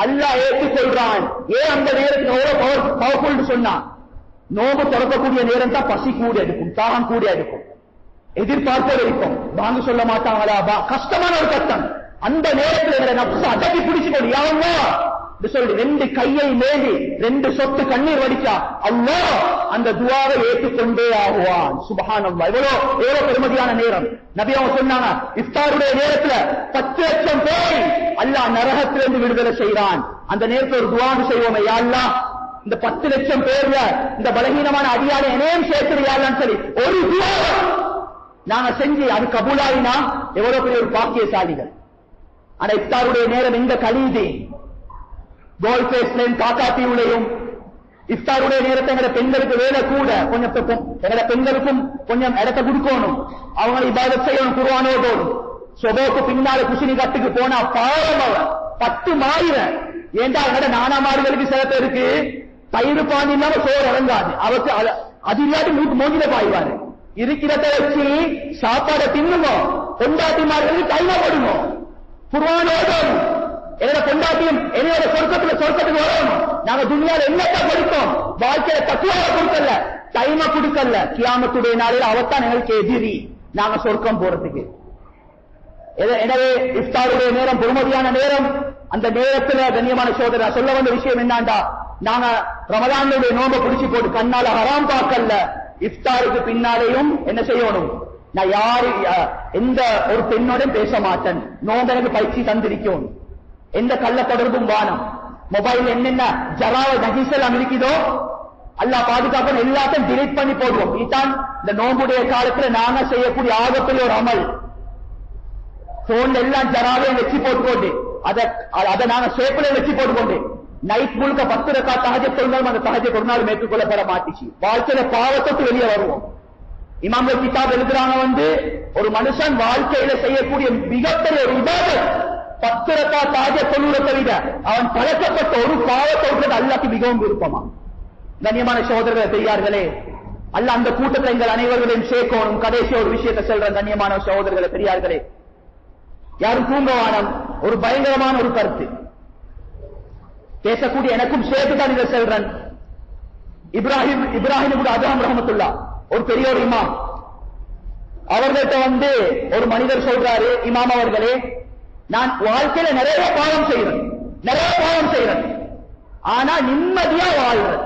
அல்லாஹ் ஏற்றுக்கொள்றான். ஏன் அந்த நேரத்தில் எவ்வளவு பவர்ஃபுல் சொன்னா, நோம்பு திறக்கக்கூடிய நேரம் தான் பசி கூட எடுக்கும், தாகம் கூட எடுக்கும், எதிர்பார்ப்போடு இருக்கும். வாங்க சொல்ல மாட்டாங்களா? கஷ்டமான ஒரு கஷ்டம். அந்த நேரத்தில் நப்ச அடக்கி பிடிச்சுக்கொண்டு யாவா சொல்லி ரெண்டு கையை மேலி ரெண்டு சொட்டு கண்ணீர் வடிச்சா அல்லாஹ் அந்த துவாவை ஏற்றுக்கொண்டே ஆகுவான். சுப்ஹானல்லாஹ், எவ்வளவு பெருமதியான நேரம். நபி அவங்க சொன்னாங்க, இஃப்தாருடைய நேரத்துல 10 லட்சம் பேரை அல்லாஹ் நரகத்திலிருந்து விடுதலை செய்கிறான். அந்த நேரத்தில் ஒரு துவா செய்வோமே, யா அல்லாஹ் இந்த 10 லட்சம் பேர்ல இந்த பலகீனமான அடியானை என்னையும் சேர்த்துறியான்னு சொல்லி ஒரு துவா நாங்க செஞ்சு அது கபூலாயினா எவ்வளவு பெரிய ஒரு பாக்கியசாலிகள். ஆனா இஃப்தாருடைய நேரம் எங்க கழியுது? கோல் பேஸ்லையும் காக்காத்தீவுலையும் இஃப்தாருடைய நேரத்தை எங்க பெண்களுக்கு வேலை கூட கொஞ்சம் எங்க பெண்களுக்கும் கொஞ்சம் இடத்தை கொடுக்கணும், அவங்க இபாதத் செய்யணும், குர்ஆனோடு சொபோக்கு பின்னால குசினி கட்டுக்கு போனா பாவம் அவர் 10 மாயிர. ஏண்டா எங்கட நானாமார்களுக்கு சில பேருக்கு தயிர் பாணி இல்லாம சோறு இறங்காது, அவருக்கு அது இல்லாட்டி மூட்டு மோஞ்சில பாய்வாரு. இருக்கிறத வச்சு சாப்பாடை தின்னுங்க, கொண்டாட்டிமார்களுக்கு கைமாப்படுங்க, குர்ஆனோடு என்னோட கொண்டாட்டியும் என்னோட சொர்க்கத்துக்கு வரணும். நாங்க துனியால என்னத்தான் கொடுத்தோம்? வாழ்க்கையில தத்துவாவை கொடுக்கல, டைமை கொடுக்கல. கியாமத்துடைய நாளில் அவத்தான் எங்களுக்கு எதிரி நாங்க சொர்க்கம் போறதுக்கு. எனவே இஃப்தாருடைய நேரம் பொறுமதியான நேரம். அந்த நேரத்துல கண்ணியமான சோதரா சொல்ல வந்த விஷயம் என்னண்டா, நாங்க ரமலானுடைய நோம்பை பிடிச்சு போட்டு கண்ணால ஹராம் பார்க்கல. இஃப்தாருக்கு பின்னாலேயும் என்ன செய்யணும்? நான் யாரு எந்த ஒரு பெண்ணோட பேச மாட்டேன், நோம்பு எனக்கு பயிற்சி தந்திருக்கும். எந்த கள்ள தொடர்பும் வானம். மொபைல் என்னென்ன ஜராவ நகிசெல்லாம் இருக்குதோ அல்லாஹ் பாதுகாப்பு எல்லாத்தையும் டிலீட் பண்ணி போடுவோம். இதுதான் இந்த நோம்புடைய காலத்துல நாங்க செய்யக்கூடிய ஆகப்பெரிய ஒரு அமல். போன்ல எல்லாம் ஜராவே வச்சு போட்டுக்கொண்டு அதை நாங்க சேப்பில வச்சு போட்டுக்கொண்டு நைட் முழுக்க 10 ரக்காத் தஹஜ்ஜத் தொழுதாலும் அந்த தஹஜ்ஜத் ஒரு நாள் மேற்கொள்ளப்பட மாட்டிச்சு. வாழ்க்கையில பாவத்துக்கு வெளியே வருவோம். இமாம்கள் கிதாப் எழுதுறாங்க, ஒரு மனுஷன் வாழ்க்கையில செய்யக்கூடிய மிகப்பெரிய ஒரு இபாதத் 10 ரக்காத் தஹஜ்ஜத் தொழுவதை விட அவன் பழக்கப்பட்ட ஒரு பாவத்தை விட்டு அல்லாஹ்க்கு மிகவும் விருப்பமா. கண்ணியமான சகோதரர்களே, பெரியார்களே, அல்லாஹ் அந்த கூட்டத்தை எங்கள் அனைவர்களையும் சேர்க்கணும். கடைசி ஒரு விஷயத்தை சொல்றேன் கண்ணியமான சகோதரர்களே, பெரியார்களே, யாரும் தூங்கவானம் ஒரு பயங்கரமான ஒரு கருத்து பேசக்கூடிய எனக்கும் சேர்த்துதான் இதை சொல்றேன். இப்ராஹிம் அதான் ரஹமத்துல்லா ஒரு பெரிய ஒரு இமாம், அவர்கிட்ட ஒரு மனிதர் சொல்றாரு, இமாம் அவர்களே, நான் வாழ்க்கையில நிறைய பாவம் செய்யறேன். ஆனா நிம்மதியா வாழ்றது,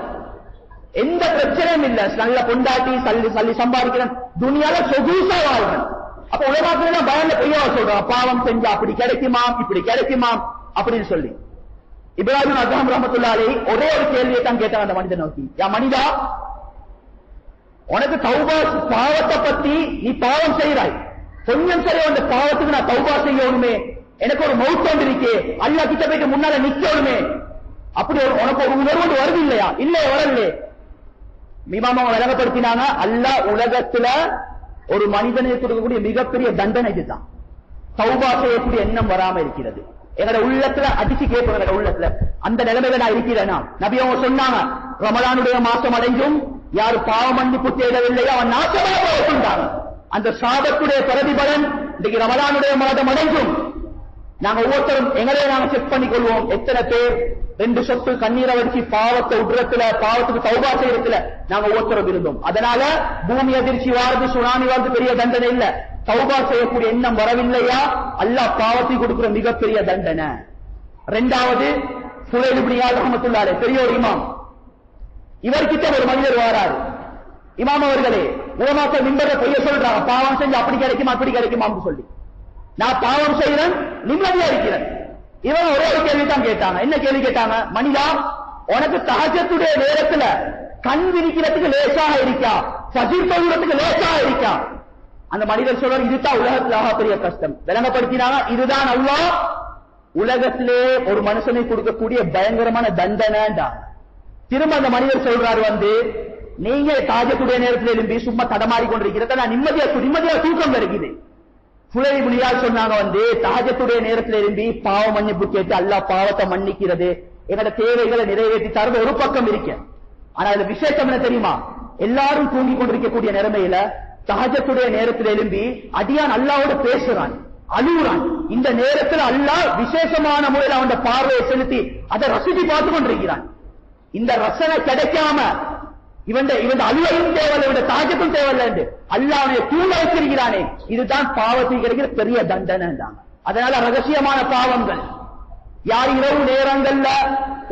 எந்த பிரச்சனையும் இல்ல, நல்ல பொண்டாட்டி சல்லி சம்பாதிக்கிறேன், துனியால சொகுசா வாழ்றேன். அப்ப உலகத்துல பயந்த பொய்யா சொல்றான், பாவம் செஞ்சா அப்படி கிடைக்குமாம் இப்படி கிடைக்குமாம் அப்படின்னு சொல்லி. இப்ராஹிம் அஸ்ஸலாம் ரஹ்மத்துல்லாஹி அலைஹி ஒரே ஒரு கேள்வியை தான் கேட்டாங்க அந்த மனிதன் நோக்கி, யா மனிதா, உனக்கு தௌபா பாவத்தை பத்தி நீ பாவம் செய்கிறாய், கொஞ்சம் சரி அந்த பாவத்துக்கு நான் தௌபா செய்யணுமே, எனக்கு ஒரு மௌத் ஒன்று இருக்கே, அல்லாஹ் கிட்ட போயிட்டு முன்னால நிக்கணுமே, அப்படி உனக்கு ஒரு உணர்வு வருது இல்லையா? இல்ல வரல. மீமாமா விளங்கப்படுத்தினாங்க, அல்லாஹ் உலகத்துல ஒரு மனிதனை கொடுக்கக்கூடிய மிகப்பெரிய தண்டனை இதுதான், தௌபா செய்யக்கூடிய எண்ணம் வராம இருக்கிறது. எங்களோட உள்ளத்துல அடிச்சு கேட்போம், எங்களோட உள்ளத்துல அந்த நிலைமையில நான் இருக்கிறேனா? நபி அவங்க சொன்னாங்க, ரமலானுடைய மாசம் அடைஞ்சும் யாரு பாவ மன்னிப்பு தேடவில்லையோ அவன் நாசமாக போகின்றான். அந்த சாபத்துடைய பிரதிபலன் இன்னைக்கு ரமலானுடைய மாதம் அடைஞ்சும் நாங்க ஒவ்வொருத்தரும் எங்களே நாங்க செக் பண்ணிக் கொள்வோம், எத்தனை பேர் 2 சொட்டு கண்ணீரை வச்சு பாவத்தை உட்றத்துல, பாவத்துக்கு தௌபா செய்யறதுல நாங்க ஒவ்வொருத்தரும் இருந்தோம். அதனால பூமி அதிர்ச்சி வாழ்ந்து சுனாமி வாழ்ந்து பெரிய தண்டனை இல்ல, தௌபா செய்யக்கூடிய எண்ணம் வரவில்லையா அல்லாஹ் பாவத்தை கொடுக்கிற மிகப்பெரிய தண்டனை. இரண்டாவது, ஃபுலைல் இப்னு இயாத் ரஹ்மத்துல்லாஹி அலைஹி பெரிய ஒரு இமாம், இவர்கிட்ட ஒரு மனிதர் வாராரு, இமாம் அவர்களே, உலமாக்கள் மிம்பர்ல பொய்ய சொல்றாங்க, பாவம் செஞ்சு அப்படி கிடைக்குமா அப்படி கிடைக்குமான்னு சொல்லி, நான் பாவம் செய்யறேன் நிம்மதியா இருக்கிறேன். இவன் ஒரே ஒரு கேள்வி தான் கேட்டாங்க. என்ன கேள்வி கேட்டாங்க? மனிதா, உனக்கு தஹஜ்ஜுடைய நேரத்துல கண் விரிக்கிறதுக்கு லேசாக இருக்கா, ஃபஜ்ர் தொழுகிறதுக்கு லேசாக இருக்கா? அந்த மனிதர் சொல்றாரு, இதுதான் உலகத்துல பெரிய கஷ்டம். விளங்கப்படுத்தினாங்க, இதுதான் அல்லாஹ் உலகத்திலே ஒரு மனுஷனை கொடுக்கக்கூடிய பயங்கரமான தண்டனைண்டா. திரும்ப அந்த மனிதர் சொல்றாரு, நீங்க தஹஜ்ஜுடைய நேரத்தில் எழும்பி சும்மா தடமாறி கொண்டிருக்கிறத நான் நிம்மதியா தூக்கம் இருக்குது. ஃபுலைல் இப்னு இயாத் சொன்னாங்க, தஹஜ்ஜுடைய நேரத்தில் எழும்பி பாவ மன்னிப்பு கேட்டு அல்லாஹ் பாவத்தை மன்னிக்கிறது, எங்களோட தேவைகளை நிறைவேற்றி தரது ஒரு பக்கம் இருக்க. ஆனா இதுல விசேஷம் என்ன தெரியுமா? எல்லாரும் தூங்கி கொண்டிருக்கக்கூடிய நிலைமையில தஹஜ்ஜுடைய நேரத்தில் எழும்பி அடியான் அல்லாஹ்வோட பேசுறான், அழுகுறான். இந்த நேரத்தில் அல்லாஹ் விசேஷமான முறையில் அவன் பார்வையை செலுத்தி அதை ரசித்து பார்த்து கொண்டிருக்கிறான். இந்த ரசனை கிடைக்காம இவன் அலுவலும் தேவையில்லை, இவன் தஹஜ்ஜும் தேவையில்லை என்று அல்லாஹ் அவனை தூங்க வச்சிருக்கிறானே, இதுதான் பாவத்துக்கு கிடைக்கிற பெரிய தண்டனை. அதனால ரகசியமான பாவங்கள், யார் இரவு நேரங்கள்ல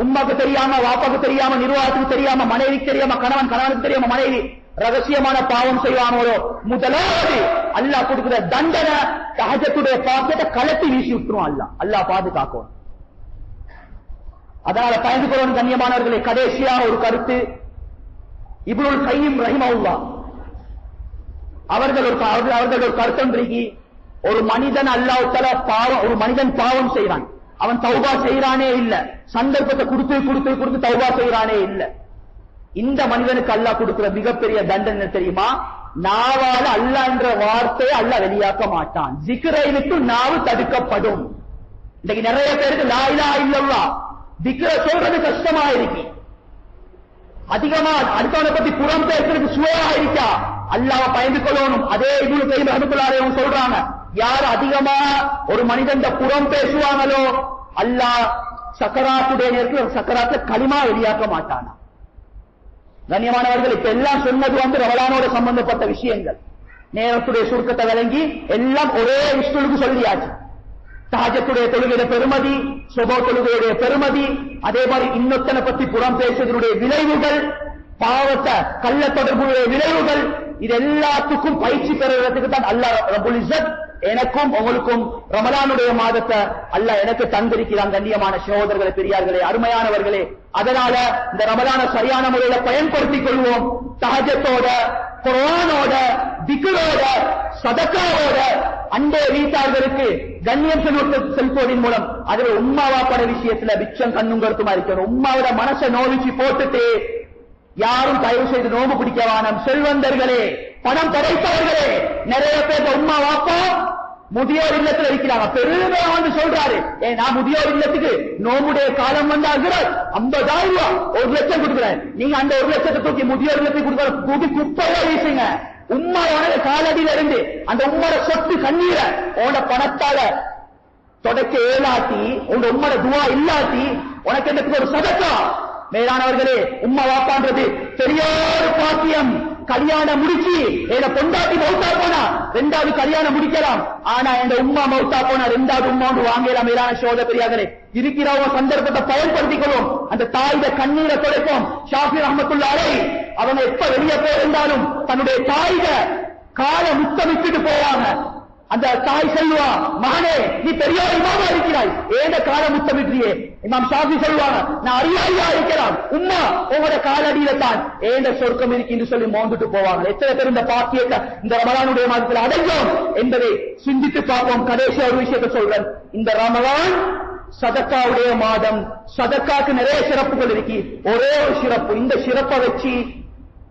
உம்மாக்கு தெரியாம, வாப்பாக்கு தெரியாம, நிர்வாகத்துக்கு தெரியாம, மனைவிக்கு தெரியாம, கணவனுக்கு தெரியாம மனைவி ரகசியமான பாவம் செய்வானோ, முதலாவது அல்லாஹ் கொடுக்கிற தண்டனை தஹஜ்ஜுடைய பாவத்தை கலட்டி வீசி விட்டுரும். அல்லாஹ் பாதுகாக்கும். அதனால பயந்து கொள்ளும் கண்ணியமானவர்களே. கடைசியாக ஒரு கருத்து, இப்னுல் கையிம் ரஹிமஹுல்லாஹ் அவர்கள் ஒரு கருத்தொன்றைக்கு, ஒரு மனிதன் அல்லாஹ் தஆலா பாவம், ஒரு மனிதன் பாவம் செய்றான், அவன் தௌபா செய்யறானே இல்ல, சந்தர்ப்பத்தை கொடுத்து தௌபா செய்யறானே இல்ல, இந்த மனிதனுக்கு அல்லாஹ் கொடுக்கிற மிகப்பெரிய தண்டனை தெரியுமா? நாவால அல்லாஹ் என்ற வார்த்தையை அல்லாஹ் வெளியாக்க மாட்டான். ஜிக்ரை விட்டு நாவு தடுக்கப்படும். இன்னைக்கு நிறைய பேருக்கு லா இலாஹ இல்லல்லாஹ் திக்ர சொல்றது கஷ்டமா இருக்கு, அதிகமா அடுத்தவனை பத்தி புறம் பேசுறதுக்கு சுவையா இருக்கா, அல்லாஹ்வை பயந்து கொள்ளணும். அதே இப்னு கையிம் ரஹ்மத்துல்லாஹி அலைஹி சொல்றாங்க, யார் அதிகமா ஒரு மனிதன் புறம் பேசுவாங்களோ அல்லாஹ் சக்கராத்துடைய நேரத்தில் சக்கராத்துல களிமா வெளியாக்க மாட்டானா. கண்ணியமானவர்கள், இப்ப எல்லாம் சொன்னது ரமலானோட சம்பந்தப்பட்ட விஷயங்கள், நேரத்துடைய சுருக்கத்தை விளங்கி எல்லாம் ஒரே விஷயத்துக்கு சொல்லியாச்சு. தஹஜ்ஜுடைய தொழுகையுடைய பெருமதி, சுபஹ் தொழுகையுடைய பெருமதி, அதே மாதிரி இன்னொத்தனை பத்தி புறம் பேசுவதனுடைய விளைவுகள், பாவத்தை கள்ள தொடர்புடைய விளைவுகள், இது எல்லாத்துக்கும் பயிற்சி பெறுவதற்கு தான் அல்லாஹ் ரப்புல் இஸ்ஸத் எனக்கும் உங்களுக்கும் ரமலானுடைய மாதத்தை அல்லாஹ் எனக்கு தந்திருக்கிறான். கண்ணியமான சகோதரர்களே, பெரியார்களே, அருமையானவர்களே, அதனால இந்த ரமலானை சரியான முறையில பயன்படுத்திக் கொள்வோம். தஹஜ்ஜத்தோட, குர்ஆனோட, திக்ரோட, சதக்காவோட அண்டே வீட்டார்களுக்கு கண்ணியம் செலுத்துவதன் மூலம் அதில் உம்மாவாப்பட விஷயத்துல மிச்சம் கண்ணும் கருத்துமா இருக்கணும். உம்மாவோட மனசை நோவிச்சு போட்டுட்டு யாரும் தயவு செய்து நோம்பு பிடிக்க வேணாம். செல்வந்தர்களே, பணம் படைத்தவர்களே, நிறைய பேர் உம்மா வாப்பா முதியோர் இல்லத்துல இருக்கிறாங்க, பெருமையா சொல்றாரு, நான் முதியோர் இல்லத்துக்கு நோம்புடைய காலம் வந்தாகிறார் 50,000 ரூபாய் 1 லட்சம் கொடுக்குறேன், நீங்க அந்த 1 லட்சத்தை தூக்கி முதியோர் இல்லத்துக்கு கொடுக்குற தூக்கி குப்பையா வீசுங்க. உம்மாவோட காலடியில இருந்து அந்த உம்மோட சொத்து கண்ணீரை உன்னோட பணத்தால தொடக்க ஏலாட்டி, உங்க உம்மோட துவா இல்லாட்டி உனக்கு என்னத்துக்கு ஒரு சதக்கா. மேலானவர்களே, உம்மா வாப்பான்றது பெரிய ஒரு பாக்கியம். கல்யாணம் முடிச்சு என் பொண்டாட்டி மௌத்தா போனா 2வது கல்யாணம் முடிக்கலாம். ஆனா என் உம்மா மௌத்தா போனா 2வது உம்மா ஒன்று வாங்கலாம். மேலான சோதர பெரியார்களே, இருக்கிறவங்க சந்தர்ப்பத்தை பயன்படுத்திக்கொள்வோம். அந்த தாயிட கண்ணீரை தொலைப்போம். ஷாஃபி ரஹ்மத்துல்லாஹி அலைஹி அவங்க எப்ப வெளியே போயிருந்தாலும் தன்னுடைய தாயிட காலை முத்தமிட்டு போவாங்க. அந்த தாய் சொல்லுவா, மகனே நீ பெரிய இமாமா இருக்கிறாய், ஏத கால முத்தமிட்டியே. இமாம் ஷாஃபி சொல்லுவாங்க, நான் அறியாளியா இருக்கிறான், உம்மா உங்களோட காலடியில தான் ஏந்த சொர்க்கம் இருக்கு சொல்லி மோந்துட்டு போவாங்க. எத்தனை பேர் இந்த பாக்கியத்தை இந்த ரமலானுடைய மாதத்தில் அடைஞ்சோம் என்பதை சிந்தித்து பார்ப்போம். கடைசி ஒரு விஷயத்தை சொல்றேன். இந்த ரமலான் சதக்காவுடைய மாதம். சதக்காக்கு நிறைய சிறப்புகள் இருக்கு. ஒரே ஒரு சிறப்பு, இந்த சிறப்பை வச்சு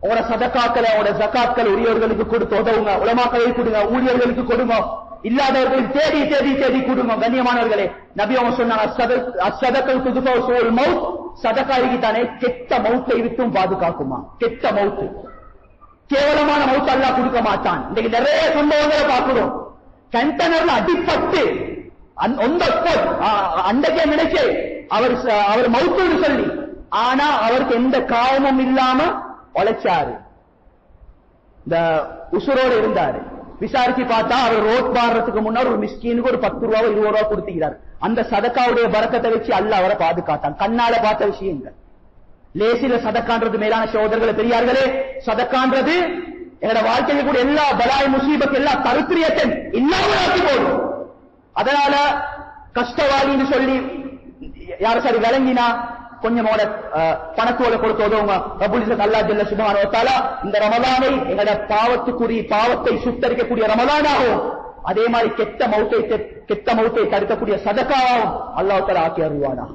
உங்களோட சதக்காக்களை உங்களோட ஜகாத்களை உரியவர்களுக்கு கொடுத்து உதவுங்க. உலமாக்களை கொடுங்க, ஊழியர்களுக்கு கொடுங்க, இல்லாதவர்களுக்கு தேடி தேடி தேடி கொடுங்க. கண்ணியமானவர்களே, நபி அவங்க சொன்னாங்க, அஸ்ஸதகல் துதுஃபுல் மௌத், சதக்காய்க்கு தானே கெட்ட மௌத்தை விட்டும் பாதுகாக்குமா. கெட்ட மௌத்து, கேவலமான மௌத்து அல்லாஹ் கொடுக்க மாட்டான். இன்னைக்கு நிறைய சம்பவங்களை பார்க்கிறோம். கண்டனர்ல அடிப்பட்டு அன்றைக்கே நினைச்சு அவர் மௌத்துன்னு சொல்லி, ஆனா அவருக்கு எந்த காயமும் இல்லாம உழைச்சாரு, இந்த உசுரோடு இருந்தாரு. விசாரிச்சு பார்த்தா அவர் ரோட் பாடுறதுக்கு முன்னாடி ஒரு மிஸ்கீனுக்கு ஒரு 10 ரூபாய் 20 ரூபாய் கொடுத்துக்கிறார். அந்த சதக்காவுடைய பரக்கத்தை வச்சு அல்லாஹ் அவரை பாதுகாத்தான். கண்ணால பார்த்த விஷயங்கள். லேசில சதக்கான்றது மேலான சகோதரர்களே பெரியார்களே, சதக்கான்றது என்னோட வாழ்க்கையில் கூட எல்லா பலாய் முசீபத் எல்லா தருத்திரியத்தை இல்லாமல் ஆக்கி போடும். அதனால கஷ்டவாளின்னு சொல்லி யாரும் சரி விளங்கினா கொஞ்சமோட பணத்தோட கொடுத்து உதவுங்க. ரப்புல் இஸ்ஸத் அல்லாஹ் ஜல்ல சுப்ஹானஹு வ தஆலா இந்த ரமலானை எங்கட பாவத்தை சுத்தரிக்கக்கூடிய ரமலானாகவும், அதே மாதிரி கெட்ட மௌத்தை தடுக்கக்கூடிய சதகாவும் அல்லாஹ் தஆலா ஆக்கி அருள்வானாக.